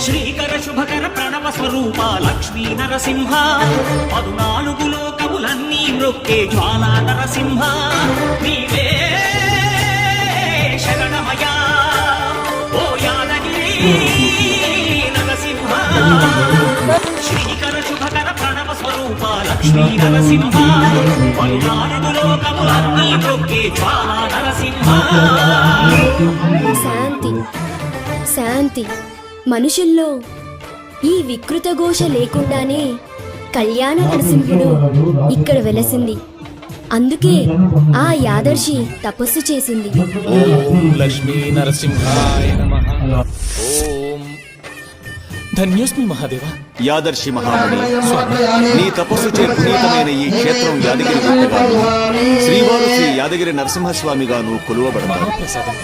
శ్రీకర శుభకర ప్రణవ స్వరూప లక్ష్మీ నరసింహ 14 లోకములన్నీ మ్రొక్కే జ్వాలా నరసింహ నీవే శరణమయా ఓ యాదగిరి నరసింహ శ్రీకర శుభకర ప్రణవ స్వరూప లక్ష్మీ నరసింహ 14 లోకములన్నీ మ్రొక్కే జ్వాలా నరసింహ. శాంతి శాంతి. మనుషుల్లో ఈ వికృత ఘోష లేకుండానే కళ్యాణ నరసింహుడు ఇక్కడ వెలసింది. అందుకే ఆ యాదర్శి తపస్సు చేసింది. ఓం లక్ష్మీ నరసింహాయ నమః. ఓం ధన్యోస్మి మహాదేవ. యాదర్శి మహాముని, నీ తపస్సు చే పునీతమైన ఈ క్షేత్రం యాదగిరి గుట్టగాను శ్రీవారు శ్రీ యాదగిరి నరసింహస్వామిగాను కొలువబడతారు. ప్రసాదం.